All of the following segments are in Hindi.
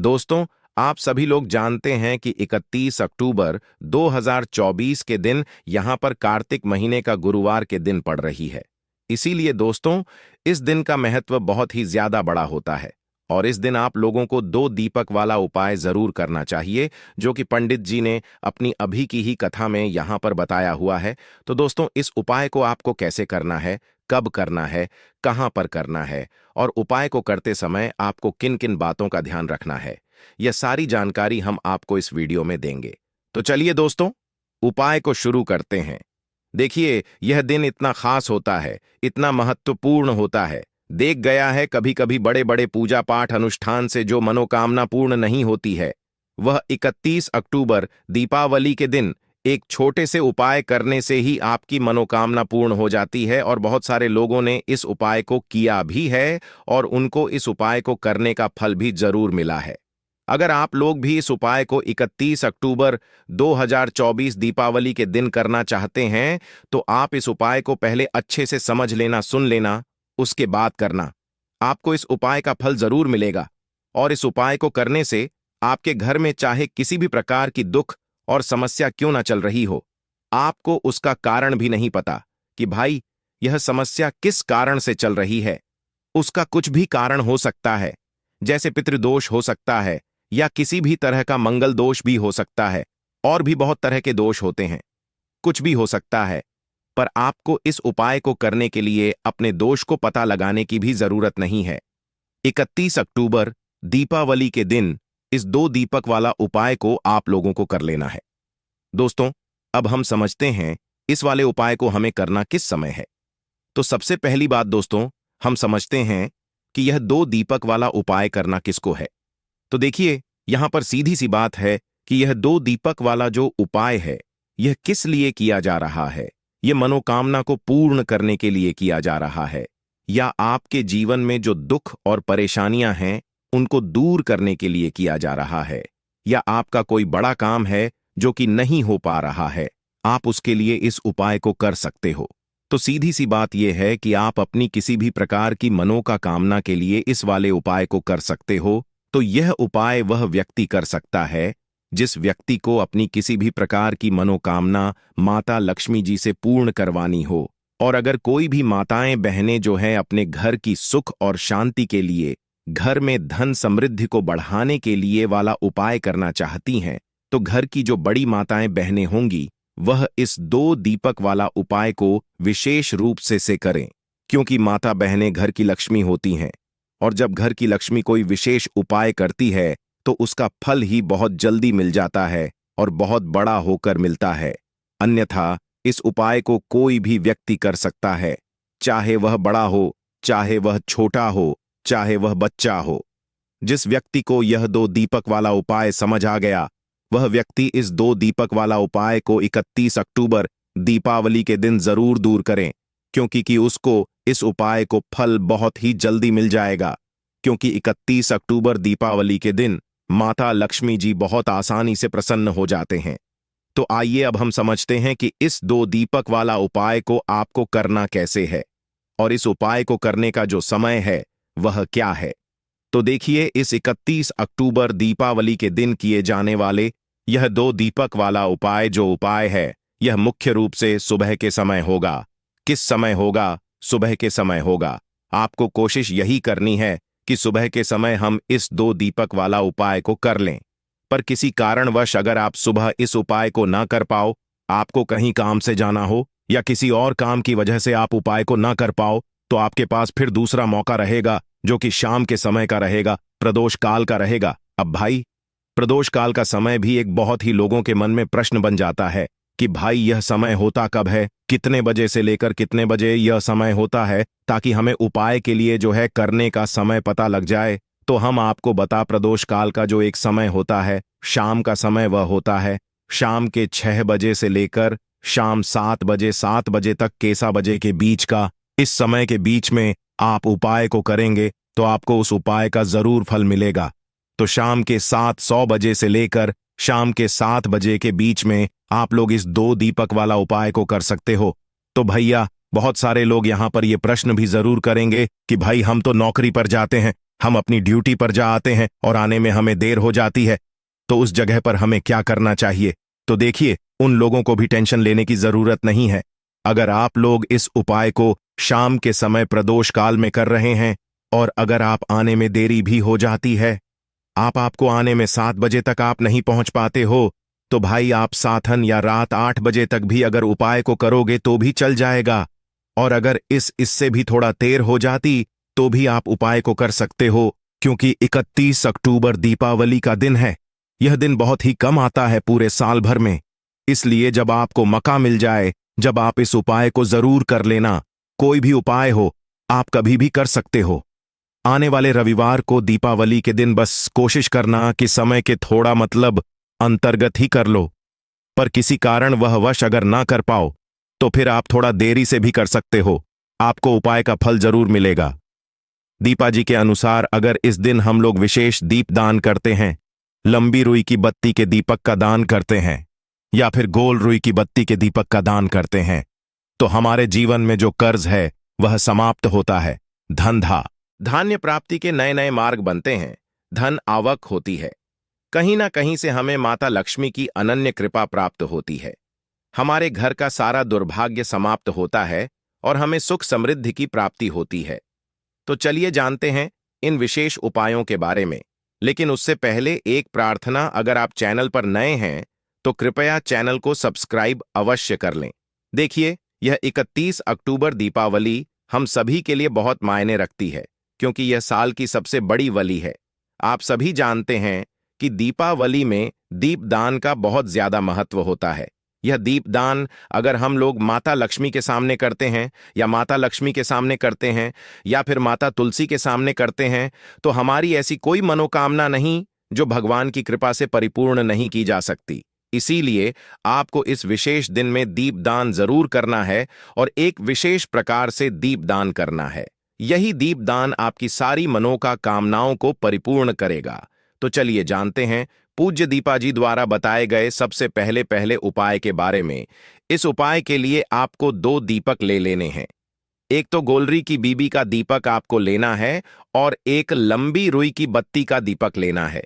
दोस्तों, आप सभी लोग जानते हैं कि 31 अक्टूबर 2024 के दिन यहां पर कार्तिक महीने का गुरुवार के दिन पड़ रही है। इसीलिए दोस्तों, इस दिन का महत्व बहुत ही ज्यादा बड़ा होता है और इस दिन आप लोगों को 2 दीपक वाला उपाय जरूर करना चाहिए, जो कि पंडित जी ने अपनी अभी की ही कथा में यहां पर बताया हुआ है। तो दोस्तों, इस उपाय को आपको कैसे करना है, कब करना है, कहां पर करना है और उपाय को करते समय आपको किन किन बातों का ध्यान रखना है, यह सारी जानकारी हम आपको इस वीडियो में देंगे। तो चलिए दोस्तों, उपाय को शुरू करते हैं। देखिए, यह दिन इतना खास होता है, इतना महत्वपूर्ण होता है। देख गया है कभी कभी बड़े बड़े पूजा पाठ अनुष्ठान से जो मनोकामना पूर्ण नहीं होती है, वह 31 अक्टूबर दीपावली के दिन एक छोटे से उपाय करने से ही आपकी मनोकामना पूर्ण हो जाती है। और बहुत सारे लोगों ने इस उपाय को किया भी है और उनको इस उपाय को करने का फल भी जरूर मिला है। अगर आप लोग भी इस उपाय को 31 अक्टूबर 2024 दीपावली के दिन करना चाहते हैं, तो आप इस उपाय को पहले अच्छे से समझ लेना, सुन लेना, उसके बाद करना। आपको इस उपाय का फल जरूर मिलेगा और इस उपाय को करने से आपके घर में चाहे किसी भी प्रकार की दुख और समस्या क्यों ना चल रही हो, आपको उसका कारण भी नहीं पता कि भाई यह समस्या किस कारण से चल रही है। उसका कुछ भी कारण हो सकता है, जैसे पितृदोष हो सकता है या किसी भी तरह का मंगल दोष भी हो सकता है, और भी बहुत तरह के दोष होते हैं। कुछ भी हो सकता है, पर आपको इस उपाय को करने के लिए अपने दोष को पता लगाने की भी जरूरत नहीं है। 31 अक्टूबर दीपावली के दिन इस 2 दीपक वाला उपाय को आप लोगों को कर लेना है। दोस्तों, अब हम समझते हैं इस वाले उपाय को हमें करना किस समय है। तो सबसे पहली बात दोस्तों, हम समझते हैं कि यह 2 दीपक वाला उपाय करना किसको है। तो देखिए, यहां पर सीधी सी बात है कि यह 2 दीपक वाला जो उपाय है, यह किस लिए किया जा रहा है। यह मनोकामना को पूर्ण करने के लिए किया जा रहा है, या आपके जीवन में जो दुख और परेशानियां हैं उनको दूर करने के लिए किया जा रहा है, या आपका कोई बड़ा काम है जो कि नहीं हो पा रहा है, आप उसके लिए इस उपाय को कर सकते हो। तो सीधी सी बात यह है कि आप अपनी किसी भी प्रकार की मनोकामना के लिए इस वाले उपाय को कर सकते हो। तो यह उपाय वह व्यक्ति कर सकता है जिस व्यक्ति को अपनी किसी भी प्रकार की मनोकामना माता लक्ष्मी जी से पूर्ण करवानी हो। और अगर कोई भी माताएं बहनें जो हैं अपने घर की सुख और शांति के लिए, घर में धन समृद्धि को बढ़ाने के लिए वाला उपाय करना चाहती हैं, तो घर की जो बड़ी माताएं बहनें होंगी वह इस 2 दीपक वाला उपाय को विशेष रूप से करें, क्योंकि माता बहनें घर की लक्ष्मी होती हैं और जब घर की लक्ष्मी कोई विशेष उपाय करती है तो उसका फल ही बहुत जल्दी मिल जाता है और बहुत बड़ा होकर मिलता है। अन्यथा इस उपाय को कोई भी व्यक्ति कर सकता है, चाहे वह बड़ा हो, चाहे वह छोटा हो, चाहे वह बच्चा हो। जिस व्यक्ति को यह 2 दीपक वाला उपाय समझ आ गया, वह व्यक्ति इस 2 दीपक वाला उपाय को 31 अक्टूबर दीपावली के दिन जरूर दूर करें, क्योंकि उसको इस उपाय को फल बहुत ही जल्दी मिल जाएगा। क्योंकि 31 अक्टूबर दीपावली के दिन माता लक्ष्मी जी बहुत आसानी से प्रसन्न हो जाते हैं। तो आइए अब हम समझते हैं कि इस 2 दीपक वाला उपाय को आपको करना कैसे है और इस उपाय को करने का जो समय है वह क्या है। तो देखिए, इस 31 अक्टूबर दीपावली के दिन किए जाने वाले यह 2 दीपक वाला उपाय जो उपाय है, यह मुख्य रूप से सुबह के समय होगा। किस समय होगा? सुबह के समय होगा। आपको कोशिश यही करनी है कि सुबह के समय हम इस 2 दीपक वाला उपाय को कर लें। पर किसी कारणवश अगर आप सुबह इस उपाय को ना कर पाओ, आपको कहीं काम से जाना हो या किसी और काम की वजह से आप उपाय को ना कर पाओ, तो आपके पास फिर दूसरा मौका रहेगा, जो कि शाम के समय का रहेगा, प्रदोष काल का रहेगा। अब भाई, प्रदोष काल का समय भी एक बहुत ही लोगों के मन में प्रश्न बन जाता है कि भाई यह समय होता कब है, कितने बजे से लेकर कितने बजे यह समय होता है, ताकि हमें उपाय के लिए जो है करने का समय पता लग जाए। तो हम आपको बता, प्रदोष काल का जो एक समय होता है, शाम का समय, वह होता है शाम के 6 बजे से लेकर शाम 7 बजे तक के 7 बजे के बीच का। इस समय के बीच में आप उपाय को करेंगे तो आपको उस उपाय का जरूर फल मिलेगा। तो शाम के 7:100 बजे से लेकर शाम के 7 बजे के बीच में आप लोग इस 2 दीपक वाला उपाय को कर सकते हो। तो भैया, बहुत सारे लोग यहां पर ये प्रश्न भी जरूर करेंगे कि भाई हम तो नौकरी पर जाते हैं, हम अपनी ड्यूटी पर जा आते हैं और आने में हमें देर हो जाती है, तो उस जगह पर हमें क्या करना चाहिए? तो देखिए, उन लोगों को भी टेंशन लेने की जरूरत नहीं है। अगर आप लोग इस उपाय को शाम के समय प्रदोष काल में कर रहे हैं और अगर आप आने में देरी भी हो जाती है, आपको आने में 7 बजे तक आप नहीं पहुंच पाते हो, तो भाई आप साथन या रात 8 बजे तक भी अगर उपाय को करोगे तो भी चल जाएगा। और अगर इससे भी थोड़ा देर हो जाती तो भी आप उपाय को कर सकते हो, क्योंकि 31 अक्टूबर दीपावली का दिन है। यह दिन बहुत ही कम आता है पूरे साल भर में। इसलिए जब आपको मौका मिल जाए, जब आप इस उपाय को जरूर कर लेना। कोई भी उपाय हो, आप कभी भी कर सकते हो। आने वाले रविवार को दीपावली के दिन बस कोशिश करना कि समय के थोड़ा अंतर्गत ही कर लो। पर किसी कारण वह वश अगर ना कर पाओ तो फिर आप थोड़ा देरी से भी कर सकते हो। आपको उपाय का फल जरूर मिलेगा। दीपा जी के अनुसार अगर इस दिन हम लोग विशेष दीप दान करते हैं, लंबी रुई की बत्ती के दीपक का दान करते हैं या फिर गोल रुई की बत्ती के दीपक का दान करते हैं, तो हमारे जीवन में जो कर्ज है वह समाप्त होता है। धान्य प्राप्ति के नए नए मार्ग बनते हैं। धन आवक होती है। कहीं ना कहीं से हमें माता लक्ष्मी की अनन्य कृपा प्राप्त होती है। हमारे घर का सारा दुर्भाग्य समाप्त होता है और हमें सुख समृद्धि की प्राप्ति होती है। तो चलिए जानते हैं इन विशेष उपायों के बारे में। लेकिन उससे पहले एक प्रार्थना, अगर आप चैनल पर नए हैं तो कृपया चैनल को सब्सक्राइब अवश्य कर लें। देखिए, यह 31 अक्टूबर दीपावली हम सभी के लिए बहुत मायने रखती है, क्योंकि यह साल की सबसे बड़ी वली है। आप सभी जानते हैं कि दीपावली में दीपदान का बहुत ज्यादा महत्व होता है। यह दीपदान अगर हम लोग माता लक्ष्मी के सामने करते हैं या माता लक्ष्मी के सामने करते हैं या फिर माता तुलसी के सामने करते हैं, तो हमारी ऐसी कोई मनोकामना नहीं जो भगवान की कृपा से परिपूर्ण नहीं की जा सकती। इसीलिए आपको इस विशेष दिन में दीपदान जरूर करना है और एक विशेष प्रकार से दीपदान करना है। यही दीपदान आपकी सारी मनोकामनाओं को परिपूर्ण करेगा। तो चलिए जानते हैं पूज्य दीपा जी द्वारा बताए गए सबसे पहले उपाय के बारे में। इस उपाय के लिए आपको 2 दीपक ले लेने हैं। एक तो गोलरी की बीबी का दीपक आपको लेना है और एक लंबी रुई की बत्ती का दीपक लेना है।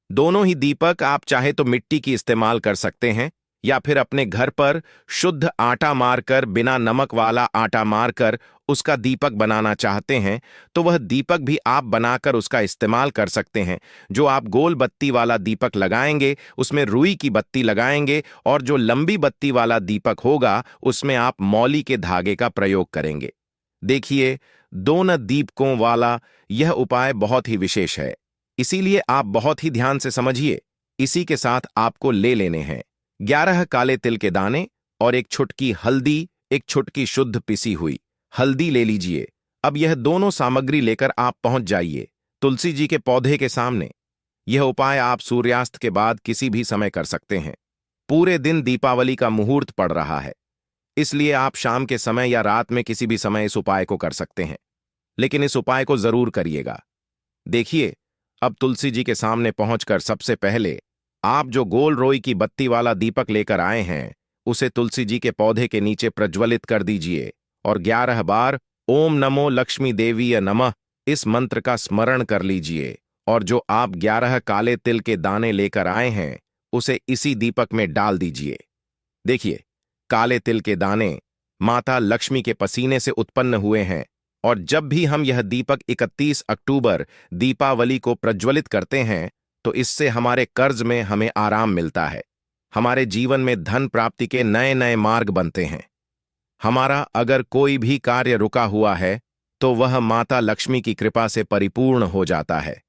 दोनों ही दीपक आप चाहे तो मिट्टी की इस्तेमाल कर सकते हैं या फिर अपने घर पर शुद्ध आटा मारकर, बिना नमक वाला आटा मारकर उसका दीपक बनाना चाहते हैं तो वह दीपक भी आप बनाकर उसका इस्तेमाल कर सकते हैं। जो आप गोल बत्ती वाला दीपक लगाएंगे उसमें रुई की बत्ती लगाएंगे और जो लंबी बत्ती वाला दीपक होगा उसमें आप मौली के धागे का प्रयोग करेंगे। देखिए, दोनों दीपकों वाला यह उपाय बहुत ही विशेष है, इसीलिए आप बहुत ही ध्यान से समझिए। इसी के साथ आपको ले लेने हैं 11 काले तिल के दाने और एक छुटकी हल्दी, एक छुटकी शुद्ध पिसी हुई हल्दी ले लीजिए। अब यह दोनों सामग्री लेकर आप पहुंच जाइए तुलसी जी के पौधे के सामने। यह उपाय आप सूर्यास्त के बाद किसी भी समय कर सकते हैं। पूरे दिन दीपावली का मुहूर्त पड़ रहा है, इसलिए आप शाम के समय या रात में किसी भी समय इस उपाय को कर सकते हैं, लेकिन इस उपाय को जरूर करिएगा। देखिए, अब तुलसी जी के सामने पहुंचकर सबसे पहले आप जो गोल रोई की बत्ती वाला दीपक लेकर आए हैं उसे तुलसी जी के पौधे के नीचे प्रज्वलित कर दीजिए और 11 बार ओम नमो लक्ष्मी देवीय नमः इस मंत्र का स्मरण कर लीजिए। और जो आप 11 काले तिल के दाने लेकर आए हैं उसे इसी दीपक में डाल दीजिए। देखिए, काले तिल के दाने माता लक्ष्मी के पसीने से उत्पन्न हुए हैं और जब भी हम यह दीपक 31 अक्टूबर दीपावली को प्रज्वलित करते हैं तो इससे हमारे कर्ज में हमें आराम मिलता है। हमारे जीवन में धन प्राप्ति के नए नए मार्ग बनते हैं। हमारा अगर कोई भी कार्य रुका हुआ है तो वह माता लक्ष्मी की कृपा से परिपूर्ण हो जाता है,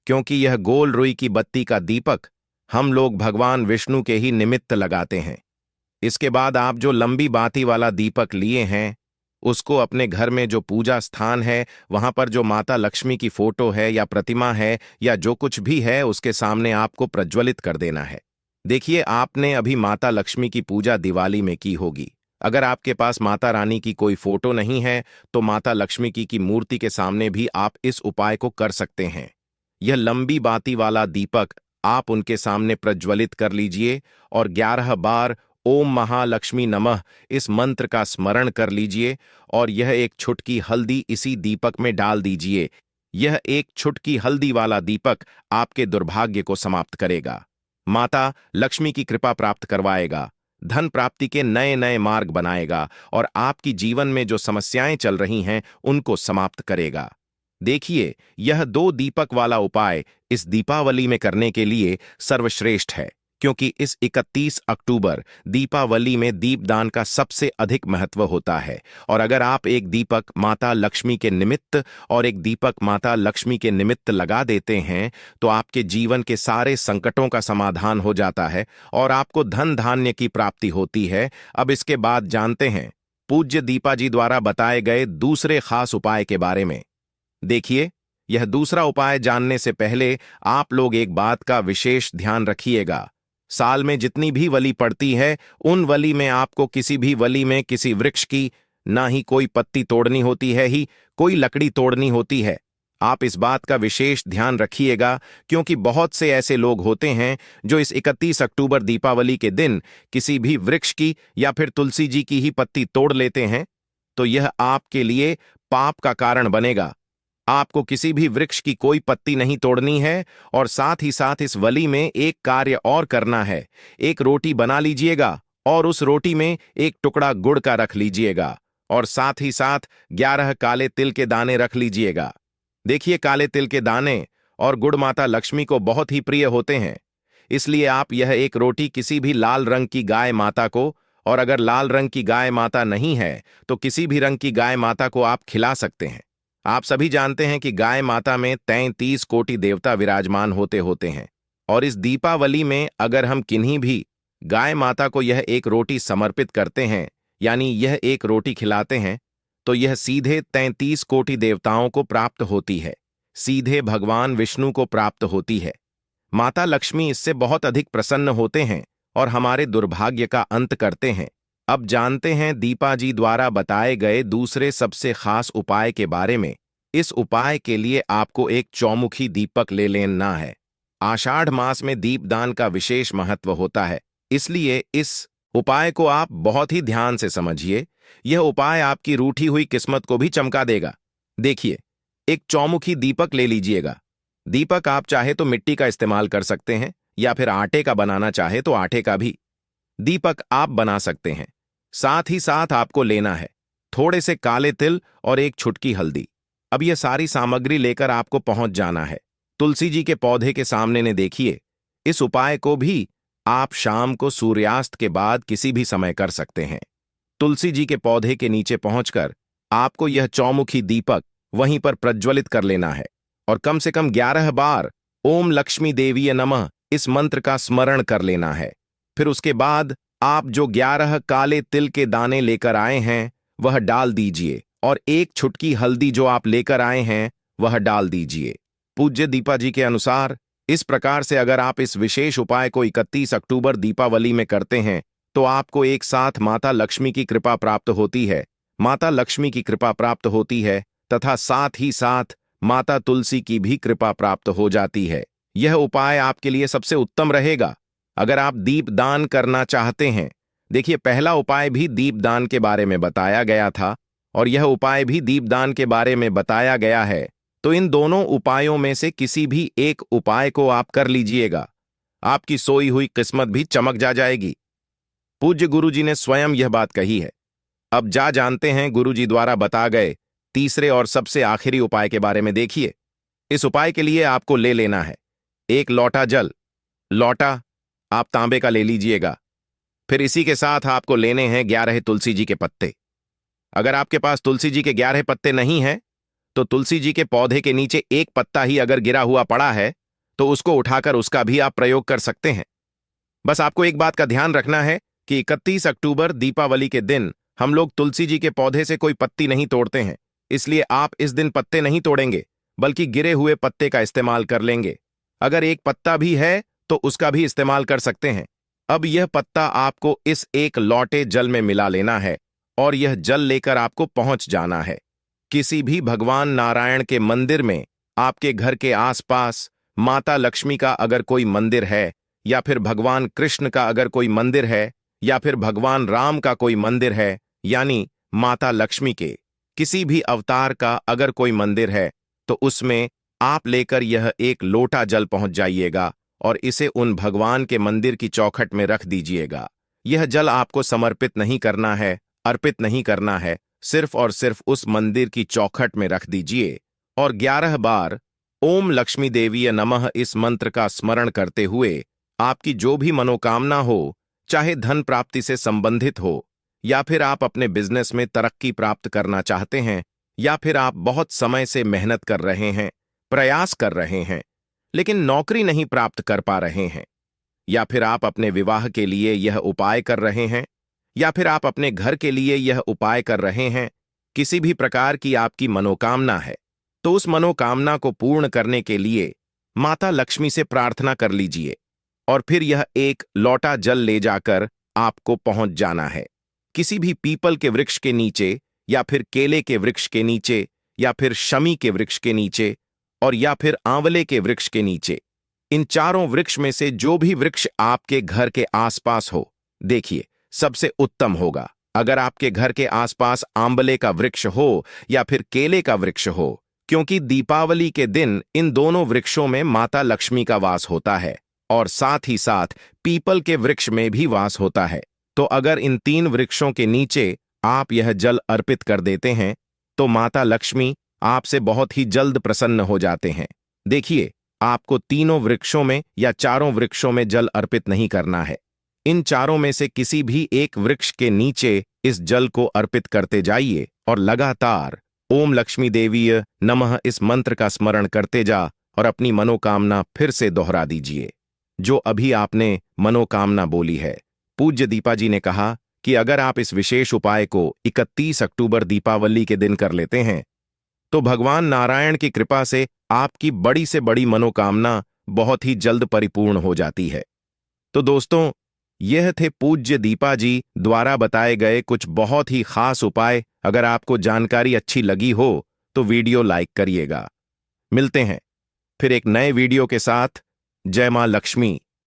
क्योंकि यह गोल रुई की बत्ती का दीपक हम लोग भगवान विष्णु के ही निमित्त लगाते हैं। इसके बाद आप जो लंबी बाती वाला दीपक लिए हैं उसको अपने घर में जो पूजा स्थान है वहां पर जो माता लक्ष्मी की फोटो है या प्रतिमा है या जो कुछ भी है उसके सामने आपको प्रज्वलित कर देना है। देखिए, आपने अभी माता लक्ष्मी की पूजा दिवाली में की होगी। अगर आपके पास माता रानी की कोई फोटो नहीं है तो माता लक्ष्मी की मूर्ति के सामने भी आप इस उपाय को कर सकते हैं। यह लंबी बाती वाला दीपक आप उनके सामने प्रज्वलित कर लीजिए और 11 बार ओम महालक्ष्मी नमः इस मंत्र का स्मरण कर लीजिए और यह एक छुटकी हल्दी इसी दीपक में डाल दीजिए। यह एक छुटकी हल्दी वाला दीपक आपके दुर्भाग्य को समाप्त करेगा, माता लक्ष्मी की कृपा प्राप्त करवाएगा, धन प्राप्ति के नए नए मार्ग बनाएगा और आपकी जीवन में जो समस्याएं चल रही हैं उनको समाप्त करेगा। देखिए, यह 2 दीपक वाला उपाय इस दीपावली में करने के लिए सर्वश्रेष्ठ है, क्योंकि इस 31 अक्टूबर दीपावली में दीपदान का सबसे अधिक महत्व होता है। और अगर आप एक दीपक माता लक्ष्मी के निमित्त और एक दीपक माता लक्ष्मी के निमित्त लगा देते हैं तो आपके जीवन के सारे संकटों का समाधान हो जाता है और आपको धन धान्य की प्राप्ति होती है। अब इसके बाद जानते हैं पूज्य दीपा जी द्वारा बताए गए दूसरे खास उपाय के बारे में। देखिए, यह दूसरा उपाय जानने से पहले आप लोग एक बात का विशेष ध्यान रखिएगा। साल में जितनी भी वली पड़ती है, उन वली में आपको किसी भी वली में किसी वृक्ष की ना ही कोई पत्ती तोड़नी होती है ही कोई लकड़ी तोड़नी होती है। आप इस बात का विशेष ध्यान रखिएगा, क्योंकि बहुत से ऐसे लोग होते हैं जो इस 31 अक्टूबर दीपावली के दिन किसी भी वृक्ष की या फिर तुलसी जी की ही पत्ती तोड़ लेते हैं, तो यह आपके लिए पाप का कारण बनेगा। आपको किसी भी वृक्ष की कोई पत्ती नहीं तोड़नी है और साथ ही साथ इस वली में एक कार्य और करना है। एक रोटी बना लीजिएगा और उस रोटी में एक टुकड़ा गुड़ का रख लीजिएगा और साथ ही साथ 11 काले तिल के दाने रख लीजिएगा। देखिए, काले तिल के दाने और गुड़ माता लक्ष्मी को बहुत ही प्रिय होते हैं, इसलिए आप यह एक रोटी किसी भी लाल रंग की गाय माता को, और अगर लाल रंग की गाय माता नहीं है तो किसी भी रंग की गाय माता को आप खिला सकते हैं। आप सभी जानते हैं कि गाय माता में 33 कोटि देवता विराजमान होते हैं और इस दीपावली में अगर हम किन्हीं भी गाय माता को यह एक रोटी समर्पित करते हैं, यानी यह एक रोटी खिलाते हैं, तो यह सीधे 33 कोटि देवताओं को प्राप्त होती है, सीधे भगवान विष्णु को प्राप्त होती है। माता लक्ष्मी इससे बहुत अधिक प्रसन्न होते हैं और हमारे दुर्भाग्य का अंत करते हैं। अब जानते हैं दीपा जी द्वारा बताए गए दूसरे सबसे खास उपाय के बारे में। इस उपाय के लिए आपको एक चौमुखी दीपक ले लेना है। आषाढ़ मास में दीपदान का विशेष महत्व होता है, इसलिए इस उपाय को आप बहुत ही ध्यान से समझिए। यह उपाय आपकी रूठी हुई किस्मत को भी चमका देगा। देखिए, एक चौमुखी दीपक ले लीजिएगा। दीपक आप चाहे तो मिट्टी का इस्तेमाल कर सकते हैं या फिर आटे का बनाना चाहे तो आटे का भी दीपक आप बना सकते हैं। साथ ही साथ आपको लेना है थोड़े से काले तिल और एक छुटकी हल्दी। अब यह सारी सामग्री लेकर आपको पहुंच जाना है तुलसी जी के पौधे के सामने। ने देखिए, इस उपाय को भी आप शाम को सूर्यास्त के बाद किसी भी समय कर सकते हैं। तुलसी जी के पौधे के नीचे पहुंचकर आपको यह चौमुखी दीपक वहीं पर प्रज्वलित कर लेना है और कम से कम 11 बार ओम लक्ष्मी देवीय नमः इस मंत्र का स्मरण कर लेना है। फिर उसके बाद आप जो 11 काले तिल के दाने लेकर आए हैं वह डाल दीजिए और एक छुटकी हल्दी जो आप लेकर आए हैं वह डाल दीजिए। पूज्य दीपा जी के अनुसार इस प्रकार से अगर आप इस विशेष उपाय को 31 अक्टूबर दीपावली में करते हैं तो आपको एक साथ माता लक्ष्मी की कृपा प्राप्त होती है, माता लक्ष्मी की कृपा प्राप्त होती है तथा साथ ही साथ माता तुलसी की भी कृपा प्राप्त हो जाती है। यह उपाय आपके लिए सबसे उत्तम रहेगा अगर आप दीपदान करना चाहते हैं। देखिए, पहला उपाय भी दीपदान के बारे में बताया गया था और यह उपाय भी दीपदान के बारे में बताया गया है, तो इन दोनों उपायों में से किसी भी एक उपाय को आप कर लीजिएगा, आपकी सोई हुई किस्मत भी चमक जाएगी। पूज्य गुरु जी ने स्वयं यह बात कही है। अब जानते हैं गुरु जी द्वारा बता गए तीसरे और सबसे आखिरी उपाय के बारे में। देखिए, इस उपाय के लिए आपको ले लेना है एक लोटा जल। लोटा आप तांबे का ले लीजिएगा। फिर इसी के साथ आपको लेने हैं 11 तुलसी जी के पत्ते। अगर आपके पास तुलसी जी के 11 पत्ते नहीं हैं तो तुलसी जी के पौधे के नीचे एक पत्ता ही अगर गिरा हुआ पड़ा है तो उसको उठाकर उसका भी आप प्रयोग कर सकते हैं। बस आपको एक बात का ध्यान रखना है कि 31 अक्टूबर दीपावली के दिन हम लोग तुलसी जी के पौधे से कोई पत्ती नहीं तोड़ते हैं, इसलिए आप इस दिन पत्ते नहीं तोड़ेंगे बल्कि गिरे हुए पत्ते का इस्तेमाल कर लेंगे। अगर एक पत्ता भी है तो उसका भी इस्तेमाल कर सकते हैं। अब यह पत्ता आपको इस एक लोटे जल में मिला लेना है और यह जल लेकर आपको पहुंच जाना है किसी भी भगवान नारायण के मंदिर में। आपके घर के आसपास माता लक्ष्मी का अगर कोई मंदिर है या फिर भगवान कृष्ण का अगर कोई मंदिर है या फिर भगवान राम का कोई मंदिर है, यानी माता लक्ष्मी के किसी भी अवतार का अगर कोई मंदिर है, तो उसमें आप लेकर यह एक लोटा जल पहुंच जाइएगा और इसे उन भगवान के मंदिर की चौखट में रख दीजिएगा। यह जल आपको समर्पित नहीं करना है, अर्पित नहीं करना है, सिर्फ और सिर्फ उस मंदिर की चौखट में रख दीजिए और 11 बार ओम लक्ष्मी देवीय नमः इस मंत्र का स्मरण करते हुए आपकी जो भी मनोकामना हो, चाहे धन प्राप्ति से संबंधित हो, या फिर आप अपने बिजनेस में तरक्की प्राप्त करना चाहते हैं, या फिर आप बहुत समय से मेहनत कर रहे हैं, प्रयास कर रहे हैं, लेकिन नौकरी नहीं प्राप्त कर पा रहे हैं, या फिर आप अपने विवाह के लिए यह उपाय कर रहे हैं, या फिर आप अपने घर के लिए यह उपाय कर रहे हैं, किसी भी प्रकार की आपकी मनोकामना है, तो उस मनोकामना को पूर्ण करने के लिए माता लक्ष्मी से प्रार्थना कर लीजिए और फिर यह एक लोटा जल ले जाकर आपको पहुंच जाना है। किसी भी पीपल के वृक्ष के नीचे, या फिर केले के वृक्ष के नीचे, या फिर शमी के वृक्ष के नीचे, और या फिर आंवले के वृक्ष के नीचे। इन चारों वृक्ष में से जो भी वृक्ष आपके घर के आसपास हो, देखिए सबसे उत्तम होगा अगर आपके घर के आसपास आंवले का वृक्ष हो या फिर केले का वृक्ष हो, क्योंकि दीपावली के दिन इन दोनों वृक्षों में माता लक्ष्मी का वास होता है और साथ ही साथ पीपल के वृक्ष में भी वास होता है। तो अगर इन 3 वृक्षों के नीचे आप यह जल अर्पित कर देते हैं तो माता लक्ष्मी आपसे बहुत ही जल्द प्रसन्न हो जाते हैं। देखिए, आपको तीनों वृक्षों में या चारों वृक्षों में जल अर्पित नहीं करना है। इन चारों में से किसी भी एक वृक्ष के नीचे इस जल को अर्पित करते जाइए और लगातार ओम लक्ष्मी देवीय नमः इस मंत्र का स्मरण करते जा और अपनी मनोकामना फिर से दोहरा दीजिए जो अभी आपने मनोकामना बोली है। पूज्य दीपा जी ने कहा कि अगर आप इस विशेष उपाय को 31 अक्टूबर दीपावली के दिन कर लेते हैं तो भगवान नारायण की कृपा से आपकी बड़ी से बड़ी मनोकामना बहुत ही जल्द परिपूर्ण हो जाती है। तो दोस्तों, यह थे पूज्य दीपा जी द्वारा बताए गए कुछ बहुत ही खास उपाय। अगर आपको जानकारी अच्छी लगी हो तो वीडियो लाइक करिएगा। मिलते हैं फिर एक नए वीडियो के साथ। जय मां लक्ष्मी।